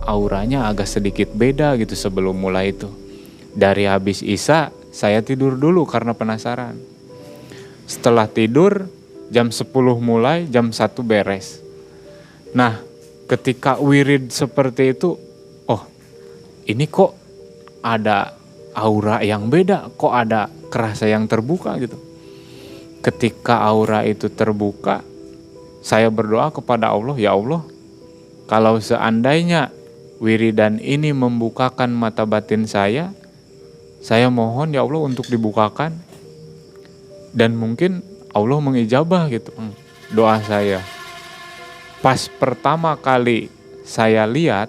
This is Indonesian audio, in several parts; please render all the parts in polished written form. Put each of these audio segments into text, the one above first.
auranya agak sedikit beda gitu sebelum mulai itu. Dari habis Isya saya tidur dulu karena penasaran. Setelah tidur jam 10 mulai, jam 1 beres. Nah, ketika wirid seperti itu, oh ini kok ada aura yang beda, kok ada kerasa yang terbuka gitu. Ketika aura itu terbuka, saya berdoa kepada Allah, ya Allah, kalau seandainya wiridan ini membukakan mata batin saya mohon ya Allah untuk dibukakan. Dan mungkin Allah mengijabah gitu doa saya. Pas pertama kali saya lihat,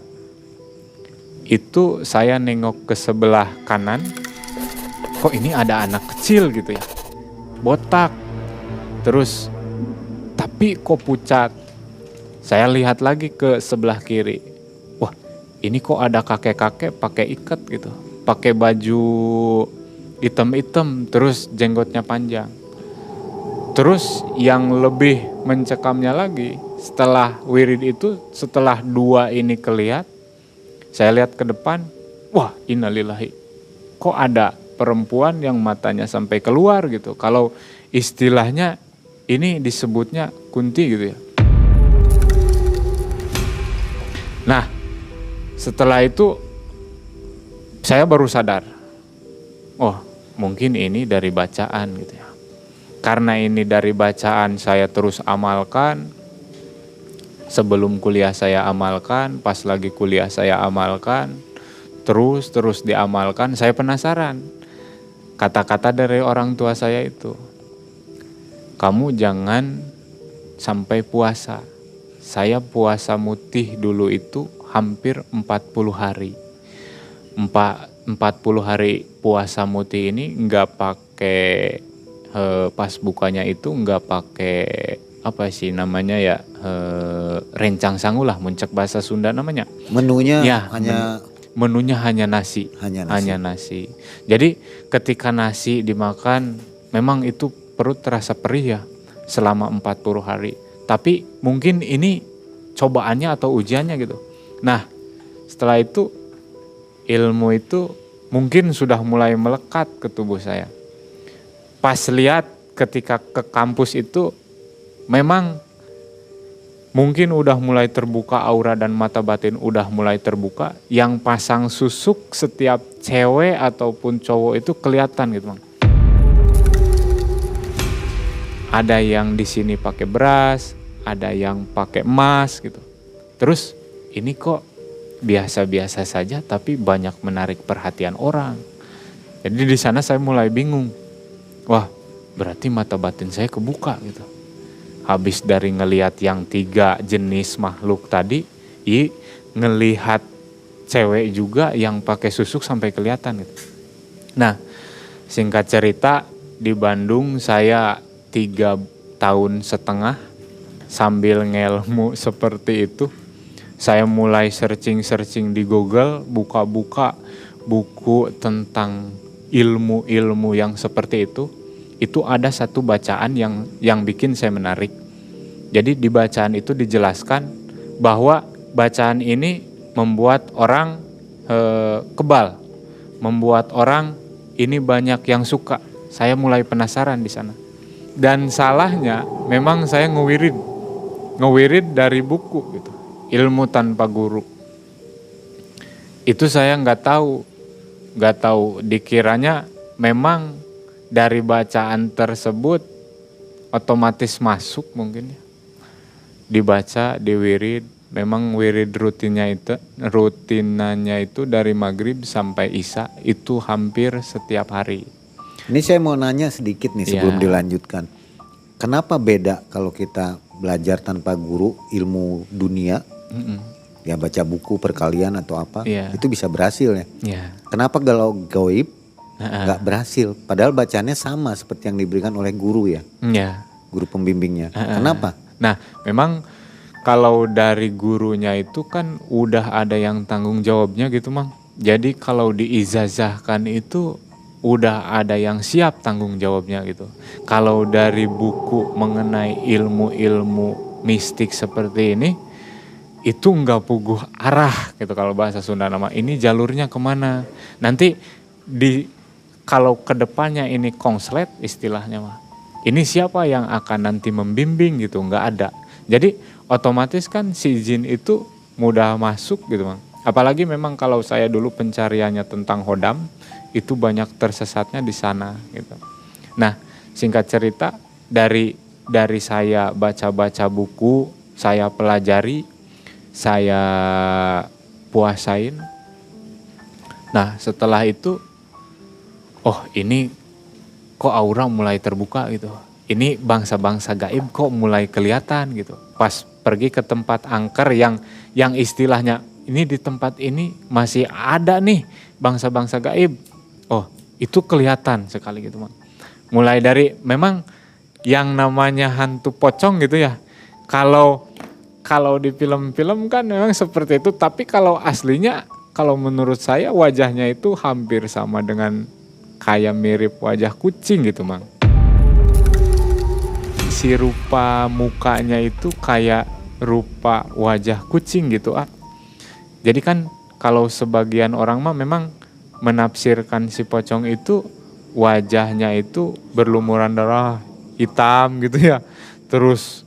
itu saya nengok ke sebelah kanan, kok ini ada anak kecil gitu ya, botak, terus tapi kok pucat. Saya lihat lagi ke sebelah kiri, wah ini kok ada kakek-kakek pakai ikat gitu, pakai baju hitam-hitam, terus jenggotnya panjang. Terus yang lebih mencekamnya lagi, setelah wirid itu, setelah dua ini kelihat, saya lihat ke depan, wah innalillahi, kok ada perempuan yang matanya sampai keluar gitu. Kalau istilahnya ini disebutnya kunti gitu ya. Nah, setelah itu saya baru sadar, oh mungkin ini dari bacaan gitu ya. Karena ini dari bacaan saya terus amalkan, sebelum kuliah saya amalkan, pas lagi kuliah saya amalkan, terus diamalkan. Saya penasaran, kata-kata dari orang tua saya itu, kamu jangan sampai puasa. Saya puasa mutih dulu itu hampir 40 hari. 40 hari puasa mutih ini nggak pakai pas bukanya itu nggak pakai apa sih namanya ya, rencang sangu lah, muncak bahasa Sunda namanya. Menunya ya, menunya hanya nasi. Hanya nasi. Jadi ketika nasi dimakan memang itu perut terasa perih ya selama 40 hari. Tapi mungkin ini cobaannya atau ujiannya gitu. Nah, setelah itu ilmu itu mungkin sudah mulai melekat ke tubuh saya. Pas lihat ketika ke kampus itu memang mungkin udah mulai terbuka aura dan mata batin udah mulai terbuka. Yang pasang susuk setiap cewek ataupun cowok itu kelihatan gitu, Bang. Ada yang di sini pakai beras, ada yang pakai emas gitu. Terus ini kok biasa-biasa saja tapi banyak menarik perhatian orang. Jadi di sana saya mulai bingung. Wah, berarti mata batin saya kebuka gitu. Habis dari ngelihat yang 3 jenis makhluk tadi, ngelihat cewek juga yang pakai susuk sampai kelihatan gitu. Nah, singkat cerita di Bandung saya 3,5 tahun sambil ngelmu seperti itu. Saya mulai searching di Google, buka-buka buku tentang ilmu-ilmu yang seperti itu. Itu ada satu bacaan yang bikin saya menarik. Jadi di bacaan itu dijelaskan bahwa bacaan ini membuat orang kebal, membuat orang ini banyak yang suka. Saya mulai penasaran di sana. Dan salahnya memang saya ngewirid dari buku gitu, ilmu tanpa guru. Itu saya nggak tahu dikiranya memang dari bacaan tersebut otomatis masuk mungkin ya. Dibaca, diwirid, memang wirid rutinanya itu dari maghrib sampai isya itu hampir setiap hari. Ini saya mau nanya sedikit nih sebelum dilanjutkan. Kenapa beda kalau kita belajar tanpa guru ilmu dunia, ya baca buku perkalian atau apa, itu bisa berhasil ya. Kenapa kalau gaib nggak berhasil? Padahal bacaannya sama seperti yang diberikan oleh guru ya, guru pembimbingnya. Kenapa? Nah, memang kalau dari gurunya itu kan udah ada yang tanggung jawabnya gitu, Mang. Jadi kalau diijazahkan itu udah ada yang siap tanggung jawabnya gitu. Kalau dari buku mengenai ilmu-ilmu mistik seperti ini, itu nggak puguh arah gitu kalau bahasa Sunda nama. Ini jalurnya kemana? Nanti kalau kedepannya ini konslet istilahnya mah. Ini siapa yang akan nanti membimbing gitu? Nggak ada. Jadi otomatis kan si jin itu mudah masuk gitu Mang. Apalagi memang kalau saya dulu pencariannya tentang hodam, itu banyak tersesatnya di sana gitu. Nah, singkat cerita dari saya baca-baca buku, saya pelajari, saya puasain. Nah, setelah itu oh ini kok aura mulai terbuka gitu. Ini bangsa-bangsa gaib kok mulai kelihatan gitu. Pas pergi ke tempat angker yang istilahnya ini di tempat ini masih ada nih bangsa-bangsa gaib. Oh, itu kelihatan sekali gitu, Mang. Mulai dari memang yang namanya hantu pocong gitu ya. Kalau di film-film kan memang seperti itu, tapi kalau aslinya kalau menurut saya wajahnya itu hampir sama dengan kayak mirip wajah kucing gitu, Mang. Si rupa mukanya itu kayak rupa wajah kucing gitu, Jadi kan kalau sebagian orang mah memang menafsirkan si pocong itu wajahnya itu berlumuran darah hitam gitu ya. Terus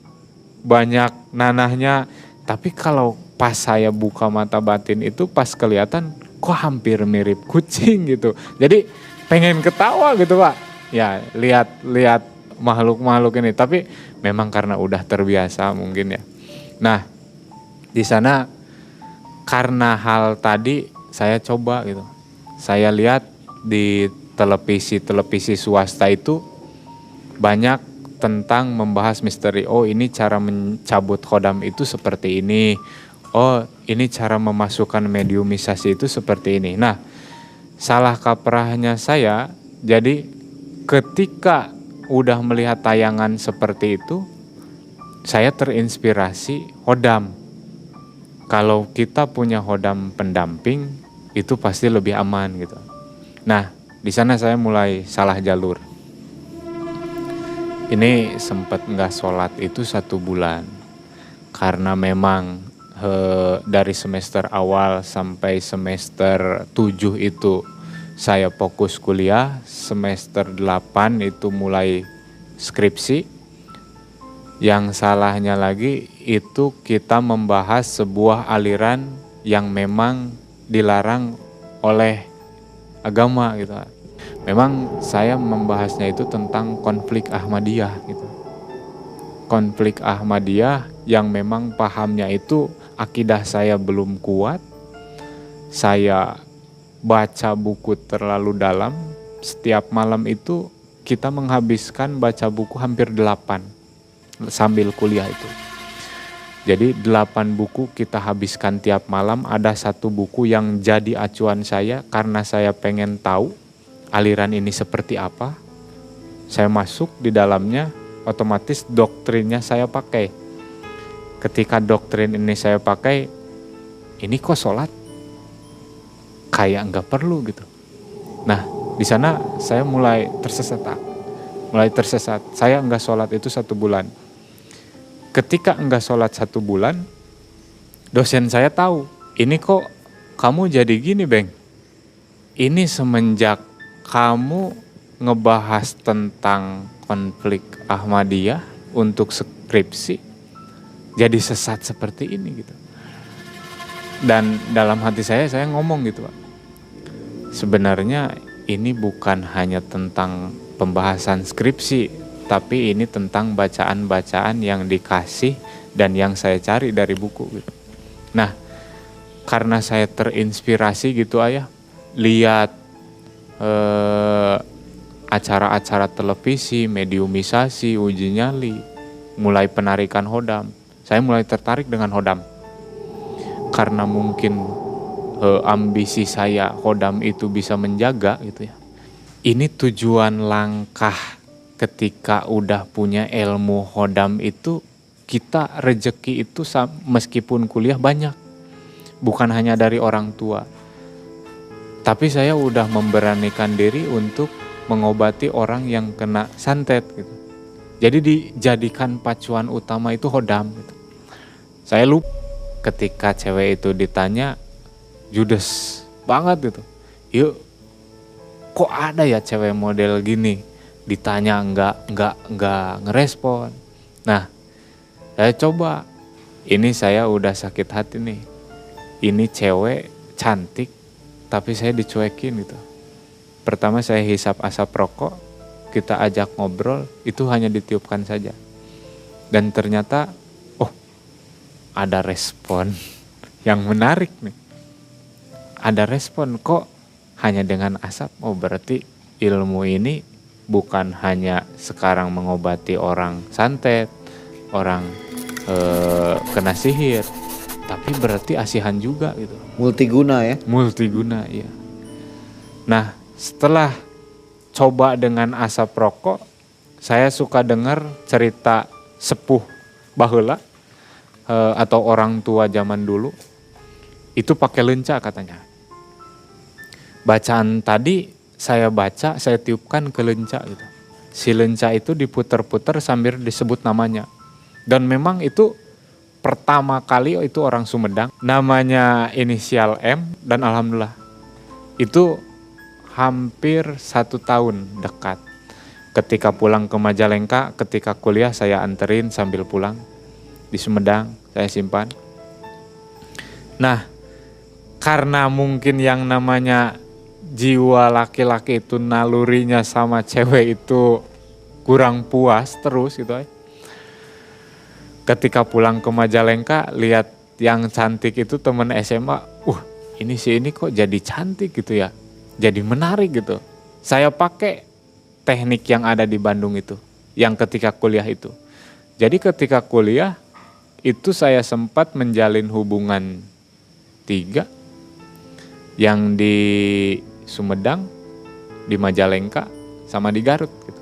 banyak nanahnya. Tapi kalau pas saya buka mata batin itu pas kelihatan kok hampir mirip kucing gitu. Jadi pengen ketawa gitu Pak. Ya lihat makhluk-makhluk ini. Tapi memang karena udah terbiasa mungkin ya. Nah di sana karena hal tadi saya coba gitu. Saya lihat di televisi swasta itu banyak tentang membahas misteri. Oh ini cara mencabut khodam itu seperti ini. Oh ini cara memasukkan mediumisasi itu seperti ini. Nah salah kaprahnya saya jadi ketika udah melihat tayangan seperti itu saya terinspirasi khodam. Kalau kita punya khodam pendamping itu pasti lebih aman gitu. Nah di sana saya mulai salah jalur. Ini sempat nggak sholat itu 1 bulan karena memang dari semester awal sampai semester 7 itu saya fokus kuliah, semester 8 itu mulai skripsi. Yang salahnya lagi itu kita membahas sebuah aliran yang memang dilarang oleh agama gitu. Memang saya membahasnya itu tentang konflik Ahmadiyah gitu. Konflik Ahmadiyah yang memang pahamnya itu akidah saya belum kuat. Saya baca buku terlalu dalam. Setiap malam itu kita menghabiskan baca buku hampir 8 sambil kuliah itu. Jadi 8 buku kita habiskan tiap malam. Ada 1 buku yang jadi acuan saya karena saya pengen tahu aliran ini seperti apa. Saya masuk di dalamnya, otomatis doktrinnya saya pakai. Ketika doktrin ini saya pakai, ini kok sholat kayak nggak perlu gitu. Nah di sana saya mulai tersesat. Saya nggak sholat itu 1 bulan. Ketika enggak sholat 1 bulan, dosen saya tahu, ini kok kamu jadi gini Beng. Ini semenjak kamu ngebahas tentang konflik Ahmadiyah untuk skripsi, jadi sesat seperti ini gitu. Dan dalam hati saya ngomong gitu Pak. Sebenarnya ini bukan hanya tentang pembahasan skripsi, tapi ini tentang bacaan-bacaan yang dikasih dan yang saya cari dari buku gitu. Nah karena saya terinspirasi gitu Ayah, lihat acara-acara televisi, mediumisasi, uji nyali, mulai penarikan hodam. Saya mulai tertarik dengan hodam. Karena mungkin ambisi saya hodam itu bisa menjaga gitu ya. Ini tujuan langkah ketika udah punya ilmu hodam itu, kita rejeki itu meskipun kuliah banyak. Bukan hanya dari orang tua. Tapi saya udah memberanikan diri untuk mengobati orang yang kena santet gitu. Jadi dijadikan pacuan utama itu hodam gitu. Saya lupa ketika cewek itu ditanya judes banget gitu. Yuk, kok ada ya cewek model gini ditanya nggak ngerespon. Nah, saya coba, ini saya udah sakit hati nih. Ini cewek cantik tapi saya dicuekin gitu. Pertama saya hisap asap rokok, kita ajak ngobrol, itu hanya ditiupkan saja. Dan ternyata, oh ada respon yang menarik nih. Ada respon kok hanya dengan asap. Oh berarti ilmu ini bukan hanya sekarang mengobati orang santet, orang kena sihir, tapi berarti asihan juga gitu. Multiguna ya? Multiguna, iya. Nah, setelah coba dengan asap rokok, saya suka dengar cerita sepuh baheula atau orang tua zaman dulu. Itu pakai lenca katanya. Bacaan tadi saya baca, saya tiupkan ke lenca gitu. Si lenca itu diputer-puter sambil disebut namanya. Dan memang itu pertama kali itu orang Sumedang, namanya inisial M, dan alhamdulillah itu hampir 1 tahun dekat. Ketika pulang ke Majalengka, ketika kuliah saya anterin sambil pulang. Di Sumedang saya simpan. Nah, karena mungkin yang namanya jiwa laki-laki itu nalurinya sama cewek itu kurang puas terus gitu ya. Ketika pulang ke Majalengka, lihat yang cantik itu temen SMA, ini si ini kok jadi cantik gitu ya. Jadi menarik gitu. Saya pakai teknik yang ada di Bandung itu, yang ketika kuliah itu. Jadi ketika kuliah itu saya sempat menjalin hubungan 3, yang di Sumedang, di Majalengka, sama di Garut gitu.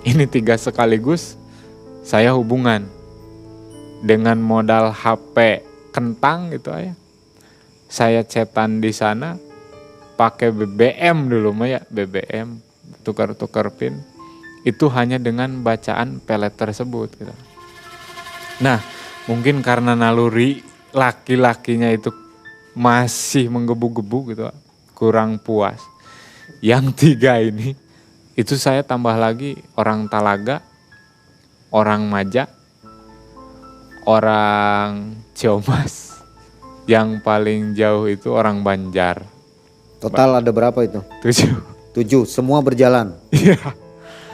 Ini 3 sekaligus saya hubungan dengan modal HP kentang gitu ya. Saya chatan di sana pakai BBM dulu mah ya, BBM, tukar-tukar pin. Itu hanya dengan bacaan pelet tersebut gitu. Nah, mungkin karena naluri laki-lakinya itu masih menggebu-gebu gitu, kurang puas. Yang 3 ini, itu saya tambah lagi orang Talaga, orang Maja, orang Ciamas, yang paling jauh itu orang Banjar. Total ada berapa itu? 7, semua berjalan? Iya.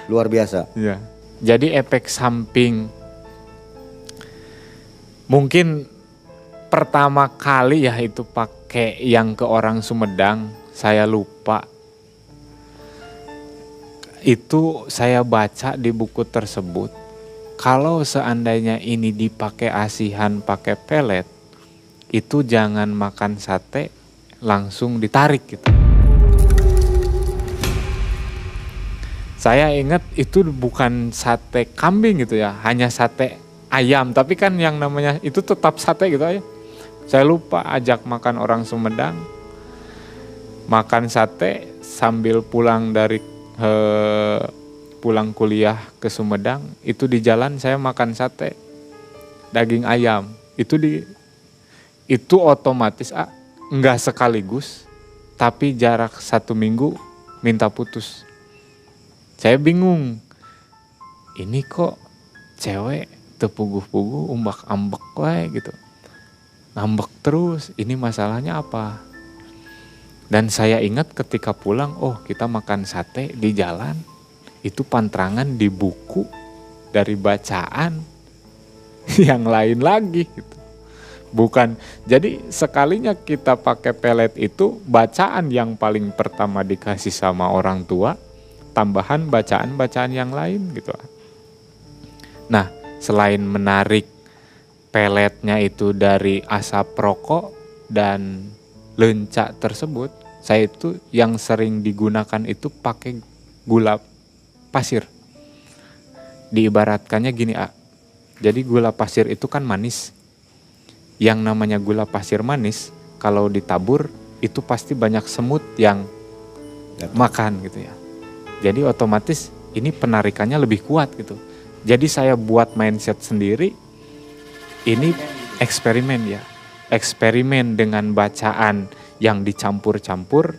Luar biasa. Iya. Jadi efek samping, mungkin pertama kali ya itu pakai yang ke orang Sumedang, saya lupa. Itu saya baca di buku tersebut, kalau seandainya ini dipakai asihan pakai pelet, itu jangan makan sate langsung ditarik gitu. Saya ingat itu bukan sate kambing gitu ya, hanya sate ayam, tapi kan yang namanya itu tetap sate gitu aja. Saya lupa ajak makan orang Sumedang, makan sate sambil pulang dari pulang kuliah ke Sumedang, itu di jalan saya makan sate daging ayam. Itu otomatis enggak sekaligus, tapi jarak 1 minggu minta putus. Saya bingung, ini kok cewek tepuguh-puguh umbak-ambek wae gitu, ngambek terus, ini masalahnya apa? Dan saya ingat ketika pulang, kita makan sate di jalan, itu pantrangan di buku dari bacaan yang lain lagi gitu. Bukan, jadi sekalinya kita pakai pelet itu bacaan yang paling pertama dikasih sama orang tua, tambahan bacaan-bacaan yang lain gitu. Nah, selain menarik peletnya itu dari asap rokok dan lenca tersebut, saya itu yang sering digunakan itu pakai gula pasir. Diibaratkannya gini, jadi gula pasir itu kan manis. Yang namanya gula pasir manis, kalau ditabur itu pasti banyak semut yang makan gitu ya. Jadi otomatis ini penarikannya lebih kuat gitu. Jadi saya buat mindset sendiri, ini eksperimen ya. Eksperimen dengan bacaan yang dicampur-campur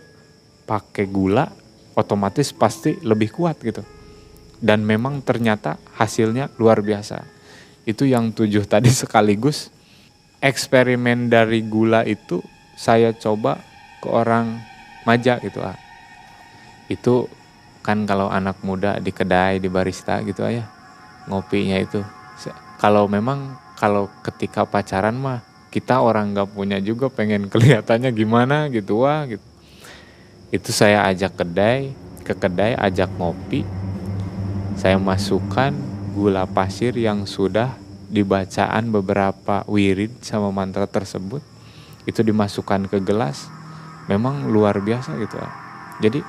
pakai gula, otomatis pasti lebih kuat gitu. Dan memang ternyata hasilnya luar biasa. Itu yang 7 tadi sekaligus eksperimen dari gula itu saya coba ke orang Maja gitu. Itu kan kalau anak muda di kedai, di barista gitu ya, ngopinya itu. Kalau ketika pacaran mah kita orang gak punya juga pengen kelihatannya gimana gitu gitu. Itu saya ajak ke kedai ajak ngopi. Saya masukkan gula pasir yang sudah dibacaan beberapa wirid sama mantra tersebut. Itu dimasukkan ke gelas. Memang luar biasa gitu. Jadi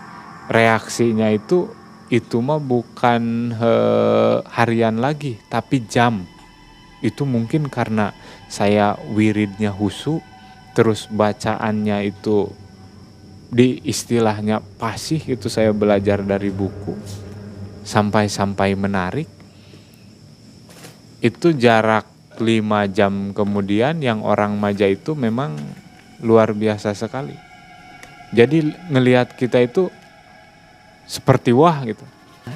reaksinya itu mah bukan harian lagi, tapi jam. Itu mungkin karena saya wiridnya husu, terus bacaannya itu di istilahnya pasih, itu saya belajar dari buku. Sampai menarik. Itu jarak 5 jam kemudian yang orang Maja itu memang luar biasa sekali. Jadi ngelihat kita itu seperti wah gitu.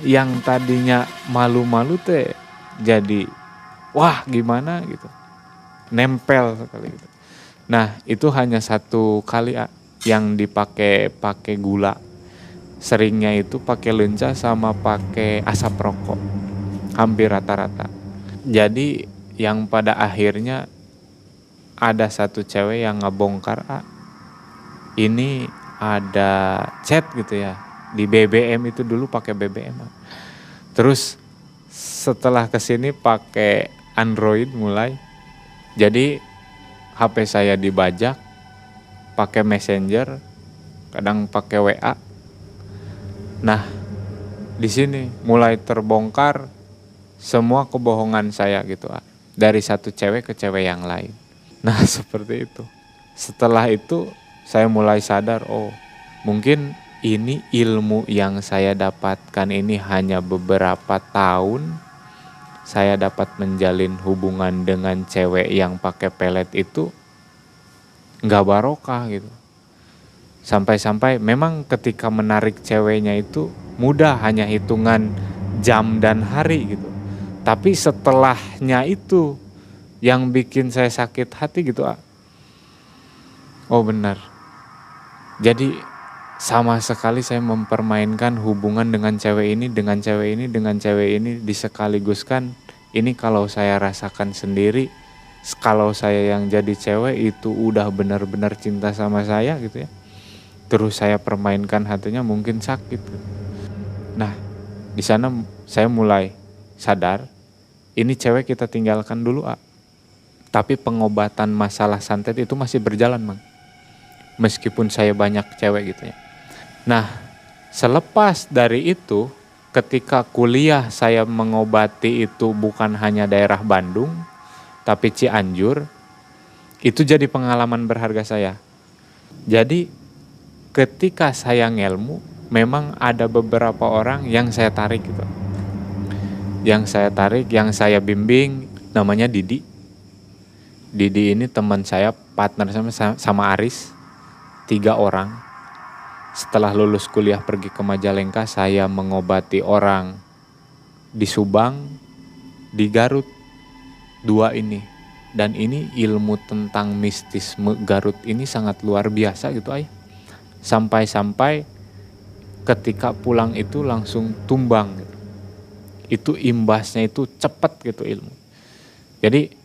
Yang tadinya malu-malu teh jadi wah gimana gitu. Nempel sekali gitu. Nah, itu hanya 1 kali yang dipakai gula. Seringnya itu pakai lenca sama pakai asap rokok. Hampir rata-rata. Jadi yang pada akhirnya ada 1 cewek yang ngebongkar, ini ada chat gitu ya. Di BBM itu dulu pakai BBM. Terus setelah kesini pakai Android mulai. Jadi HP saya dibajak, pakai Messenger, kadang pakai WA. Nah, di sini mulai terbongkar semua kebohongan saya gitu, dari 1 cewek ke cewek yang lain. Nah, seperti itu. Setelah itu saya mulai sadar, oh, mungkin ini ilmu yang saya dapatkan ini hanya beberapa tahun. Saya dapat menjalin hubungan dengan cewek yang pakai pelet itu nggak barokah gitu. Sampai-sampai memang ketika menarik ceweknya itu mudah, hanya hitungan jam dan hari gitu. Tapi setelahnya itu yang bikin saya sakit hati gitu. Oh benar. Jadi sama sekali saya mempermainkan hubungan dengan cewek ini, dengan cewek ini, dengan cewek ini disekaliguskan. Ini kalau saya rasakan sendiri, kalau saya yang jadi cewek itu udah benar-benar cinta sama saya gitu ya. Terus saya permainkan hatinya, mungkin sakit. Nah, di sana saya mulai sadar, ini cewek kita tinggalkan dulu, tapi pengobatan masalah santet itu masih berjalan, Mang. Meskipun saya banyak cewek gitu ya. Nah, selepas dari itu, ketika kuliah saya mengobati itu bukan hanya daerah Bandung, tapi Cianjur, itu jadi pengalaman berharga saya. Jadi, ketika saya ngelmu, memang ada beberapa orang yang saya tarik gitu. Yang saya bimbing, namanya Didi. Didi ini teman saya, partner sama Aris, 3 orang. Setelah lulus kuliah pergi ke Majalengka, saya mengobati orang di Subang, di Garut, 2 ini. Dan ini ilmu tentang mistisme Garut ini sangat luar biasa gitu ayah. Sampai-sampai ketika pulang itu langsung tumbang gitu. Itu imbasnya itu cepat gitu ilmu. Jadi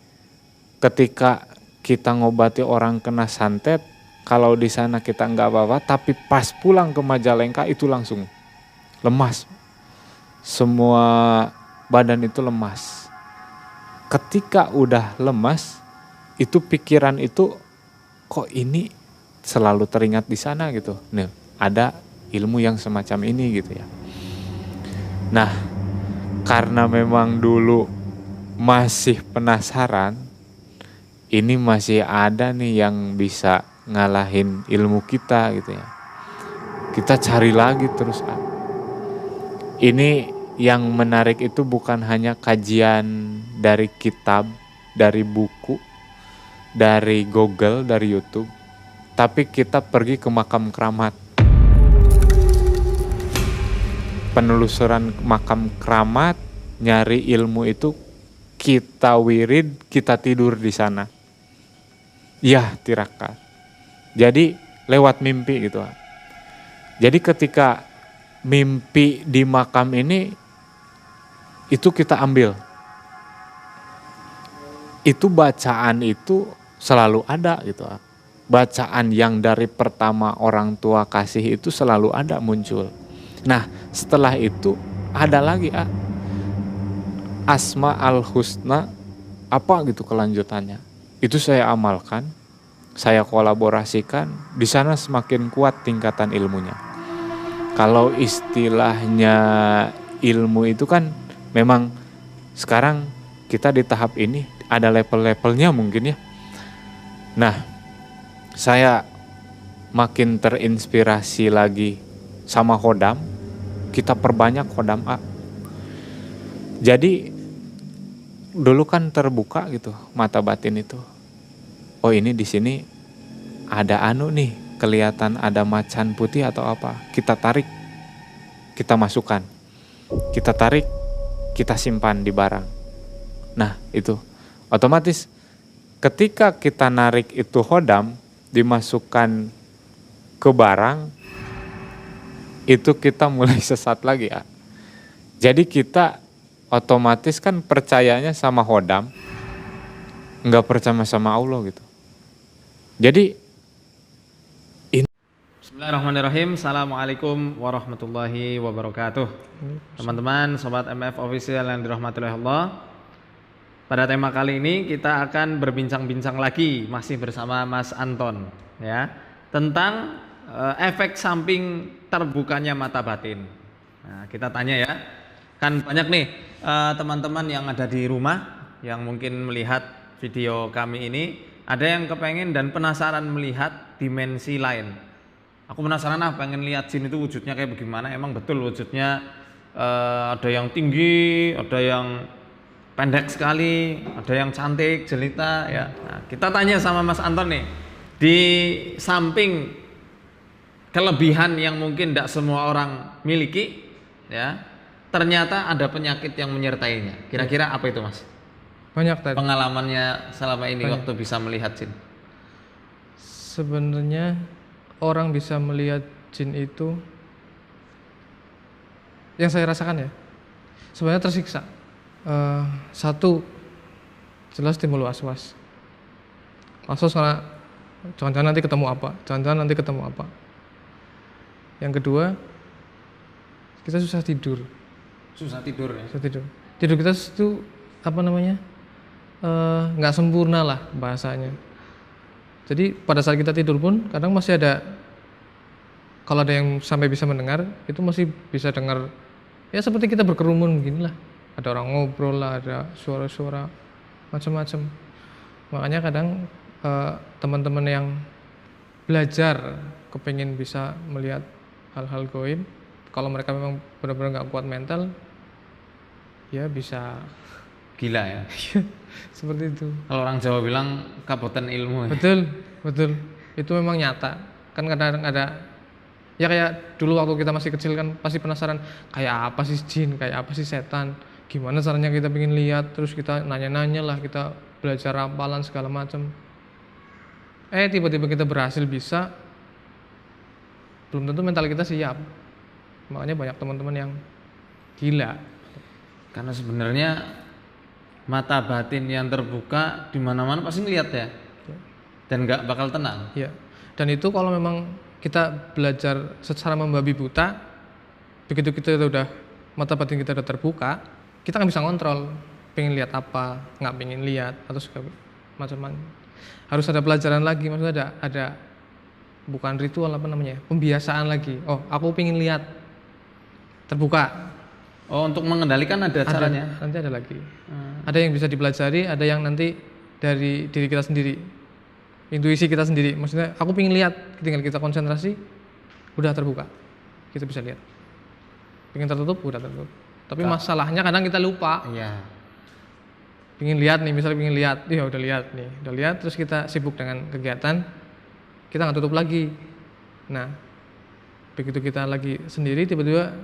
ketika kita ngobati orang kena santet, kalau di sana kita nggak apa-apa, tapi pas pulang ke Majalengka itu langsung lemas. Semua badan itu lemas. Ketika udah lemas, itu pikiran itu kok ini selalu teringat di sana gitu. Nih, ada ilmu yang semacam ini gitu ya. Nah, karena memang dulu masih penasaran, ini masih ada nih yang bisa ngalahin ilmu kita gitu ya. Kita cari lagi terus. Ini yang menarik itu bukan hanya kajian dari kitab, dari buku, dari Google, dari YouTube, tapi kita pergi ke makam keramat. Penelusuran makam keramat, nyari ilmu itu, kita wirid, kita tidur di sana. Ya, tirakat. Jadi lewat mimpi gitu. Jadi ketika mimpi di makam ini, itu kita ambil. Itu bacaan itu selalu ada gitu. Bacaan yang dari pertama orang tua kasih itu selalu ada muncul. Nah setelah itu ada lagi Asma al-Husna apa gitu kelanjutannya. Itu saya amalkan, saya kolaborasikan, di sana semakin kuat tingkatan ilmunya. Kalau istilahnya ilmu itu kan memang sekarang kita di tahap ini ada level-levelnya mungkin ya. Nah, saya makin terinspirasi lagi sama Khodam, kita perbanyak Khodam A. Jadi dulu kan terbuka gitu mata batin itu. Oh ini di sini ada nih, kelihatan ada macan putih atau apa. Kita tarik, kita masukkan. Kita tarik, kita simpan di barang. Nah itu otomatis ketika kita narik itu Khodam, dimasukkan ke barang, itu kita mulai sesat lagi ya. Jadi kita otomatis kan percayanya sama Khodam, nggak percaya sama Allah gitu. Jadi Bismillahirrahmanirrahim. Assalamualaikum warahmatullahi wabarakatuh. Teman-teman, sobat MF Official yang dirahmati oleh Allah. Pada tema kali ini kita akan berbincang-bincang lagi masih bersama Mas Anton ya, tentang efek samping terbukanya mata batin. Nah, kita tanya ya. Kan banyak nih teman-teman yang ada di rumah yang mungkin melihat video kami ini, ada yang kepengen dan penasaran melihat dimensi lain. Aku penasaran pengen lihat jin itu wujudnya kayak bagaimana. Emang betul wujudnya ada yang tinggi, ada yang pendek sekali, ada yang cantik, jelita ya. Nah, kita tanya sama Mas Anton nih, di samping kelebihan yang mungkin tidak semua orang miliki ya, ternyata ada penyakit yang menyertainya. Kira-kira apa itu Mas? Banyak tadi. Pengalamannya selama ini Banyak. waktu bisa melihat jin. Sebenarnya orang bisa melihat jin itu, yang saya rasakan ya, sebenarnya tersiksa. Satu, jelas timbul was-was. Was-was karena jangan-jangan nanti ketemu apa, jangan-jangan nanti ketemu apa. Yang kedua, kita susah tidur. Susah tidur ya? Susah tidur. Tidur kita itu apa namanya, nggak sempurna lah bahasanya. Jadi pada saat kita tidur pun kadang masih ada, kalau ada yang sampai bisa mendengar, itu masih bisa dengar ya seperti kita berkerumun beginilah. Ada orang ngobrol lah, ada suara-suara macam-macam. Makanya kadang teman-teman yang belajar kepingin bisa melihat hal-hal gaib, kalau mereka memang benar-benar nggak kuat mental, ya bisa Gila ya? seperti itu. Kalau orang Jawa bilang kabutan ilmu ya? Betul. Itu memang nyata. Kan kadang ada, ya kayak dulu waktu kita masih kecil kan pasti penasaran, kayak apa sih jin, kayak apa sih setan, gimana caranya kita pengen lihat, terus kita nanya-nanya lah, kita belajar rampalan segala macam. Tiba-tiba kita berhasil bisa, belum tentu mental kita siap. Makanya banyak teman-teman yang gila. Karena sebenarnya mata batin yang terbuka di mana-mana pasti ngeliat ya, dan nggak bakal tenang. Ya. Dan itu kalau memang kita belajar secara membabi buta, begitu kita udah mata batin kita udah terbuka, kita kan bisa ngontrol, pengen lihat apa, nggak pengen lihat, atau segala macam-macam. Harus ada pelajaran lagi, maksudnya ada bukan ritual apa namanya, pembiasaan lagi. Oh, aku pengen lihat, terbuka. Oh, untuk mengendalikan ada caranya? Nanti ada lagi. Ada yang bisa dipelajari, ada yang nanti dari diri kita sendiri, intuisi kita sendiri. Maksudnya aku pengen lihat, tinggal kita konsentrasi, udah terbuka, kita bisa lihat. Pengen tertutup, udah tertutup. Tapi masalahnya kadang kita lupa. Iya. pingin lihat nih, misalnya pingin lihat, ya udah lihat, terus kita sibuk dengan kegiatan, kita nggak tutup lagi. Nah, begitu kita lagi sendiri, tiba-tiba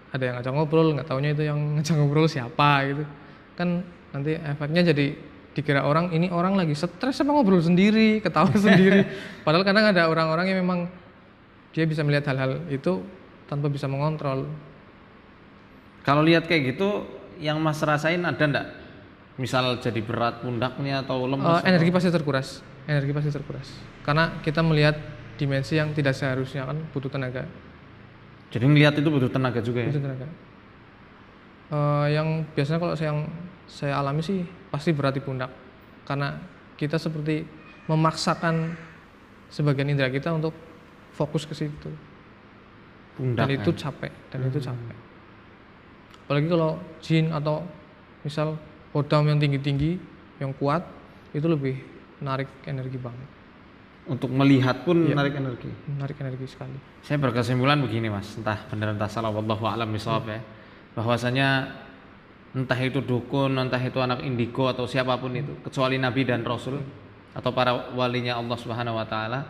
ada yang ngajak ngobrol, nggak taunya itu yang ngajak ngobrol siapa gitu, kan nanti efeknya jadi dikira orang ini orang lagi stres sama ngobrol sendiri, ketawa sendiri. Padahal kadang ada orang-orang yang memang dia bisa melihat hal-hal itu tanpa bisa mengontrol. Kalau lihat kayak gitu, yang Mas rasain ada ndak? Misal jadi berat pundaknya atau lemas? Energi pasti terkuras. Karena kita melihat dimensi yang tidak seharusnya, kan butuh tenaga. Jadi melihat itu butuh tenaga juga ya? Butuh tenaga. Yang biasanya kalau saya alami sih pasti berat di pundak. Karena kita seperti memaksakan sebagian indera kita untuk fokus ke situ. Pundak, dan itu capek. Apalagi kalau jin atau misal kodam yang tinggi-tinggi, yang kuat, itu lebih narik energi banget. Untuk melihat pun ya, narik energi. Narik energi sekali. Saya berkesimpulan begini Mas, entah benar entah salah, wallahu a'lam bishawab ya. Bahwasanya entah itu dukun, entah itu anak indigo atau siapapun itu, kecuali nabi dan rasul atau para walinya Allah Subhanahu wa taala,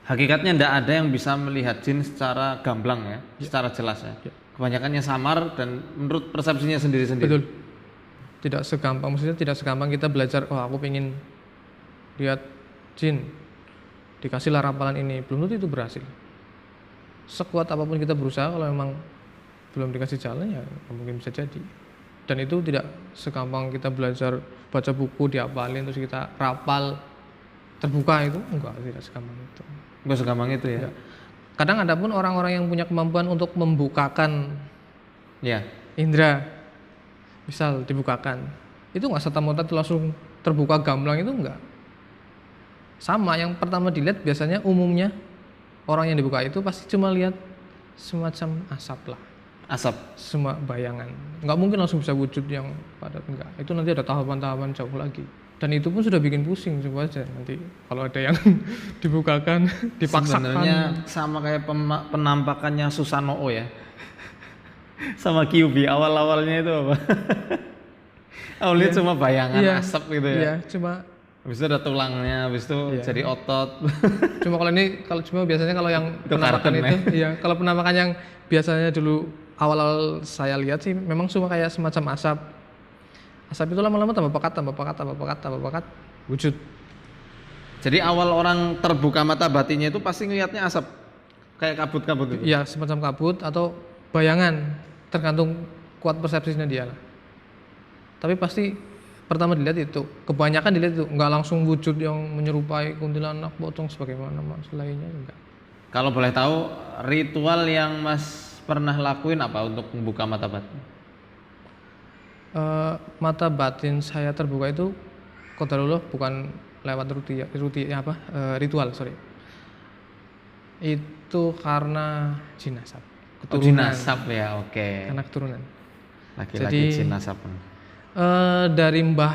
hakikatnya tidak ada yang bisa melihat jin secara gamblang ya, secara jelas ya. Kebanyakannya samar dan menurut persepsinya sendiri-sendiri. Betul. Tidak segampang kita belajar, oh aku pengen lihat jin, dikasihlah rampalan ini, belum tentu itu berhasil. Sekuat apapun kita berusaha, kalau memang belum dikasih jalan ya mungkin bisa jadi. Dan itu tidak segampang kita belajar baca buku dihafalin terus kita rapal terbuka, itu tidak segampang itu. Enggak segampang itu ya. Kadang ada pun orang-orang yang punya kemampuan untuk membukakan indera, misal dibukakan, itu nggak serta-merta langsung terbuka gamblang, itu enggak. Sama, yang pertama dilihat biasanya umumnya orang yang dibuka itu pasti cuma lihat semacam asap lah. Asap? Semua bayangan. Nggak mungkin langsung bisa wujud yang padat, enggak. Itu nanti ada tahapan-tahapan jauh lagi. Dan itu pun sudah bikin pusing, coba aja nanti kalau ada yang dibukakan, dipaksakan. Sebenarnya sama kayak penampakannya Susanoo ya. Sama QB awal-awalnya itu apa? Awalnya cuma bayangan asap gitu ya. Iya, cuma habis itu ada tulangnya, habis itu jadi otot. Cuma cuma biasanya kalau yang penampakan itu, kalau penampakan yang biasanya dulu awal-awal saya lihat sih memang cuma kayak semacam asap. Asap itu lama-lama tambah pekat, wujud. Jadi awal orang terbuka mata batinnya itu pasti ngelihatnya asap, kayak kabut-kabut itu. Iya, semacam kabut atau bayangan, tergantung kuat persepsinya dia lah. Tapi pasti pertama dilihat itu, kebanyakan dilihat itu, nggak langsung wujud yang menyerupai kuntilanak, pocong sebagaimana lainnya, enggak. Kalau boleh tahu ritual yang Mas pernah lakuin apa untuk membuka mata batin? Mata batin saya terbuka itu qadarullah bukan lewat ritual, itu karena jin asap, keturunan. Jin asap ya, oke. Karena keturunan. Laki-laki jin asap. Dari mbah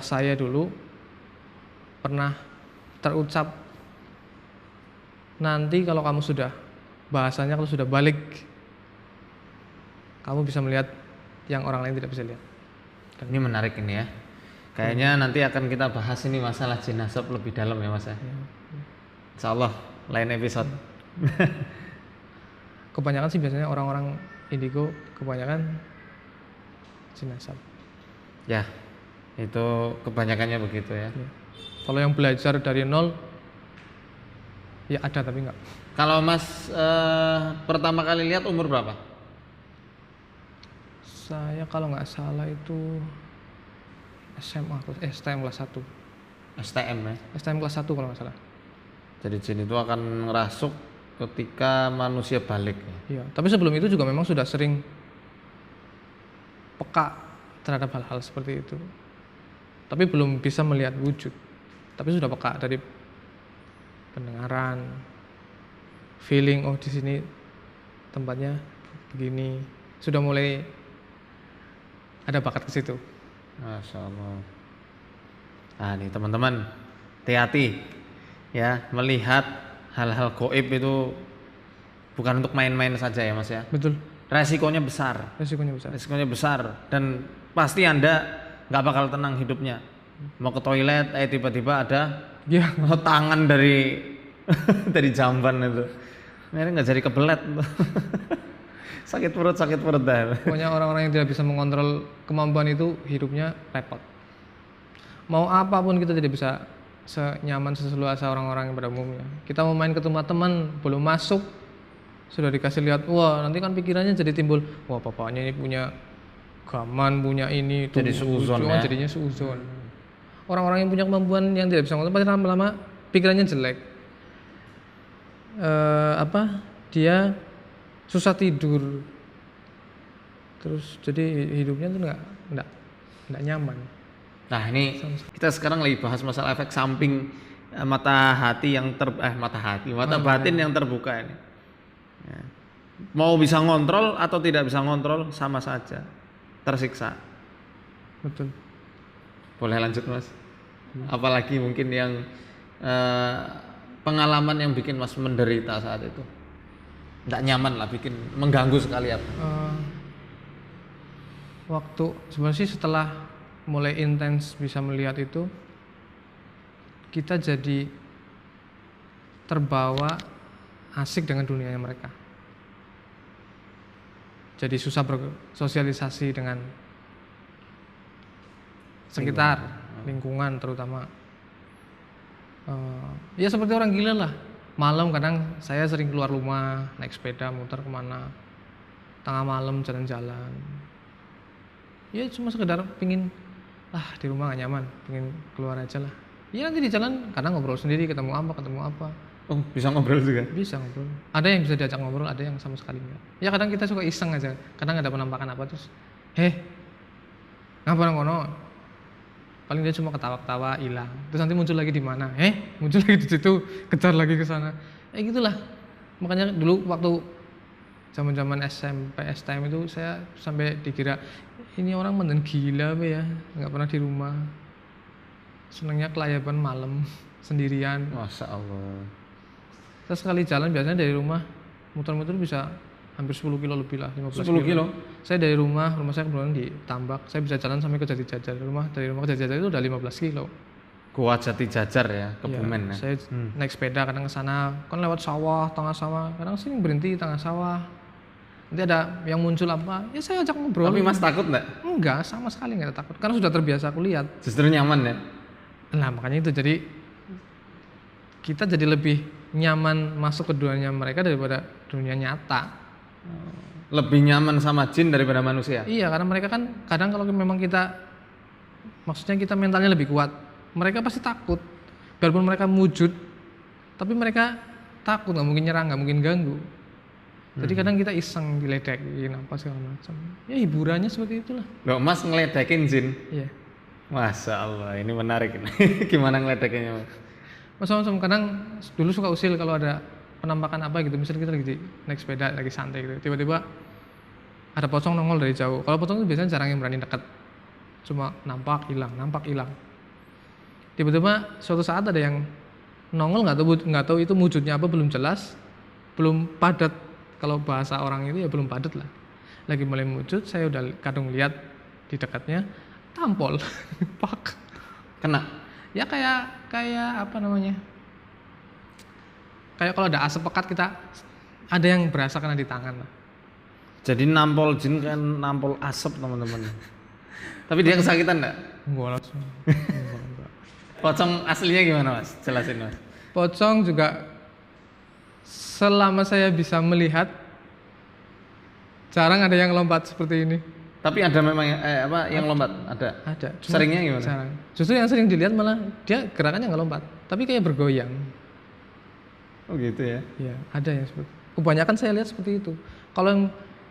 saya dulu pernah terucap, nanti kalau kamu sudah, bahasanya kalau sudah balik, kamu bisa melihat yang orang lain tidak bisa lihat. Dan ini menarik ini ya. Kayaknya nanti akan kita bahas ini masalah jin asap lebih dalam ya Mas ya. Insyaallah lain episode. Kebanyakan sih biasanya orang-orang indigo kebanyakan jin asap. Ya, itu kebanyakannya begitu ya. Kalau yang belajar dari nol, ya ada tapi enggak. Kalau Mas pertama kali lihat umur berapa? Saya kalau nggak salah itu SMA, STM kelas 1. STM ya? STM kelas 1 kalau nggak salah. Jadi jin itu akan ngerasuk ketika manusia balik ya? Iya, tapi sebelum itu juga memang sudah sering peka terhadap hal-hal seperti itu. Tapi belum bisa melihat wujud. Tapi sudah peka dari pendengaran, feeling, oh di sini tempatnya begini. Sudah mulai ada bakat ke situ. Masya Allah. Nah nih teman-teman, hati-hati ya, melihat hal-hal gaib itu bukan untuk main-main saja ya Mas ya. Betul. Resikonya besar. Resikonya besar. Resikonya besar dan pasti Anda nggak bakal tenang hidupnya. Mau ke toilet, tiba-tiba ada Ya, tangan dari dari jamban itu. Ini nggak jadi kebelet. sakit perut dah. pokoknya orang-orang yang tidak bisa mengontrol kemampuan itu hidupnya repot. Mau apapun kita tidak bisa senyaman seluasa orang-orang yang pada umumnya. Kita mau main ke rumah teman, belum masuk sudah dikasih lihat, wah nanti kan pikirannya jadi timbul, wah bapaknya ini punya gaman, punya ini, Jadi suuzon ya. jadinya suuzon. Orang-orang yang punya kemampuan yang tidak bisa ngontrol pasti lama-lama pikirannya jelek. Dia susah tidur, terus jadi hidupnya tuh nggak nyaman. Nah ini kita sekarang lagi bahas masalah efek samping mata batin yang terbuka ini. Ya. Mau bisa ngontrol atau tidak bisa ngontrol sama saja tersiksa. Betul. Boleh lanjut Mas. Apalagi mungkin yang pengalaman yang bikin Mas menderita saat itu. Nggak nyaman lah, bikin mengganggu sekali apa? Waktu sebenarnya sih setelah mulai intens bisa melihat itu, kita jadi terbawa asik dengan dunianya mereka. Jadi susah bersosialisasi dengan sekitar, lingkungan terutama. Ya seperti orang gila lah. Malam kadang saya sering keluar rumah, naik sepeda, muter kemana, tengah malam jalan-jalan. Ya cuma sekedar pingin, di rumah gak nyaman, pingin keluar aja lah. Ya nanti di jalan kadang ngobrol sendiri, ketemu apa. Oh bisa ngobrol juga? Bisa ngobrol. Ada yang bisa diajak ngobrol, ada yang sama sekali enggak. Ya kadang kita suka iseng aja, kadang ada penampakan apa terus, ngapa ngono? Paling dia cuma ketawa-ketawa hilang. Terus nanti muncul lagi di mana? Muncul lagi di situ, kejar lagi ke sana. Gitulah. Makanya dulu waktu zaman-zaman SMP, STM itu saya sampai dikira ini orang menden gila apa ya, nggak pernah di rumah. Senangnya kelayaban malam sendirian. Masya Allah. Terus sekali jalan biasanya dari rumah muter-muter bisa hampir 10 kilo lebih lah, 15 10 kilo? Saya dari rumah saya kebetulan di Tambak, saya bisa jalan sampai ke Jati Jajar. Dari rumah ke Jati Jajar itu udah 15 kilo. Gua Jati Jajar ya, Kebumen ya. Saya naik sepeda kadang ke sana, kan lewat sawah, tengah sawah. Kadang sering berhenti di tengah sawah. Nanti ada yang muncul apa, ya saya ajak ngobrol. Tapi Mas takut nggak? Enggak, sama sekali nggak ada takut. Karena sudah terbiasa aku lihat. Justru nyaman ya? Nah makanya itu, jadi kita jadi lebih nyaman masuk ke dunia mereka daripada dunia nyata. Lebih nyaman sama jin daripada manusia? Iya, karena mereka kan kadang kalau memang maksudnya kita mentalnya lebih kuat, mereka pasti takut. Biarpun mereka wujud, tapi mereka takut, nggak mungkin nyerang, nggak mungkin ganggu. Jadi kadang kita iseng diledekin apa segala macam. Ya hiburannya seperti itulah. Loh, Mas ngeledekin jin? Iya. Masya Allah, ini menarik. Gimana ngeledekinnya Mas? Mas kadang dulu suka usil kalau ada penampakan apa gitu, misalnya kita lagi naik sepeda lagi santai gitu, tiba-tiba ada pocong nongol dari jauh. Kalau pocong itu biasanya jarang yang berani dekat, cuma nampak hilang. Tiba-tiba suatu saat ada yang nongol, nggak tahu itu wujudnya apa, belum jelas, belum padat. Kalau bahasa orang itu ya belum padat lah. Lagi mulai wujud, saya udah kadung lihat di dekatnya tampol, pak, kena. Ya kayak apa namanya? Kayak kalau ada asap pekat kita ada yang berasa kena di tangan lah. Jadi nampol jin kan nampol asap teman-teman. Tapi dia kesakitan enggak? Enggak langsung. Pocong aslinya gimana Mas? Jelasin Mas. Pocong juga selama saya bisa melihat jarang ada yang lompat seperti ini. Tapi ada memang yang lompat? Ada. Ada. Seringnya gimana? Jarang. Justru yang sering dilihat malah dia gerakannya nggak lompat, tapi kayak bergoyang. Oh gitu ya. Iya, ada yang seperti. Kebanyakan saya lihat seperti itu. Kalau yang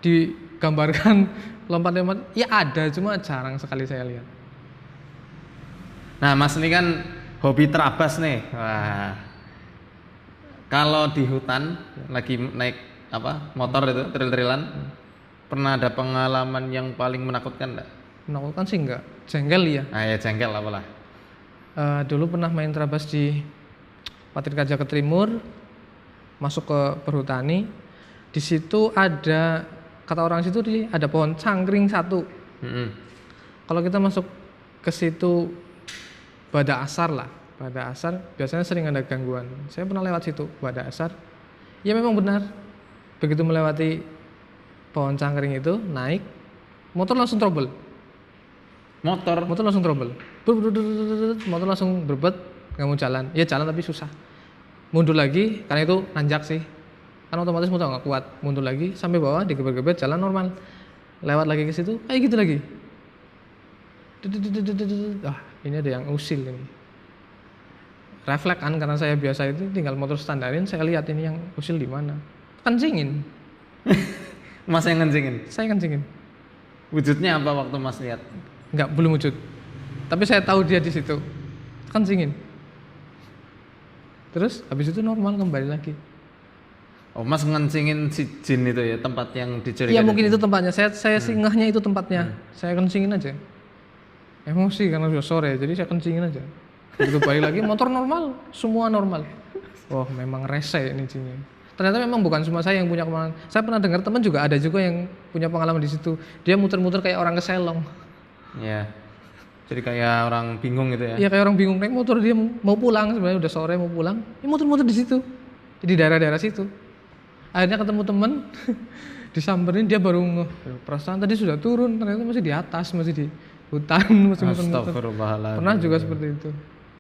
digambarkan lompat-lompat, ya ada, cuma jarang sekali saya lihat. Nah, Mas ini kan hobi terabas nih. Wah. Kalau di hutan lagi naik motor itu trail-trailan, pernah ada pengalaman yang paling menakutkan enggak? Menakutkan sih enggak, jengkel ya. Ya jengkel apalah. Dulu pernah main terabas di Patir Kaja Ketimur, masuk ke perhutani. Di situ ada, kata orang situ ada pohon cangkring satu. Kalau kita masuk ke situ pada asar lah, pada asar biasanya sering ada gangguan. Saya pernah lewat situ pada asar. Ya memang benar. Begitu melewati pohon cangkring itu naik, motor langsung trouble. Motor langsung trouble. Motor langsung berbet, nggak mau jalan. Ya jalan tapi susah. Mundur lagi karena itu nanjak sih. Kan otomatis motor nggak kuat. Mundur lagi sampai bawah digebet-gebet jalan normal. Lewat lagi ke situ, kayak gitu lagi. Ah, ini ada yang usil ini. Refleks kan karena saya biasa itu tinggal motor standarin, saya lihat ini yang usil di mana. Kencingin. Mas yang kencingin? Saya kencingin. Wujudnya apa waktu Mas lihat? Enggak, belum wujud. Tapi saya tahu dia di situ. Kencingin. Terus habis itu normal kembali lagi. Oh, Mas ngencingin si jin itu ya, tempat yang dicurigai? Iya mungkin itu tempatnya. Saya singgahnya itu tempatnya. Saya kencingin aja. Emosi karena sudah sore, jadi saya kencingin aja. Begitu balik lagi motor normal, semua normal. Oh memang rese ini jinnya. Ternyata memang bukan cuma saya yang punya pengalaman. Saya pernah dengar teman juga ada juga yang punya pengalaman di situ. Dia muter-muter kayak orang keselong. Iya. Jadi kayak orang bingung gitu ya? Iya kayak orang bingung naik motor, dia mau pulang sebenarnya udah sore mau pulang. Dia muter-muter di situ, di daerah-daerah situ. Akhirnya ketemu teman, disamperin dia baru perasaan tadi sudah turun, ternyata masih di atas, masih di hutan, masih muter-muter. Astagfirullahaladzim. Pernah juga seperti itu.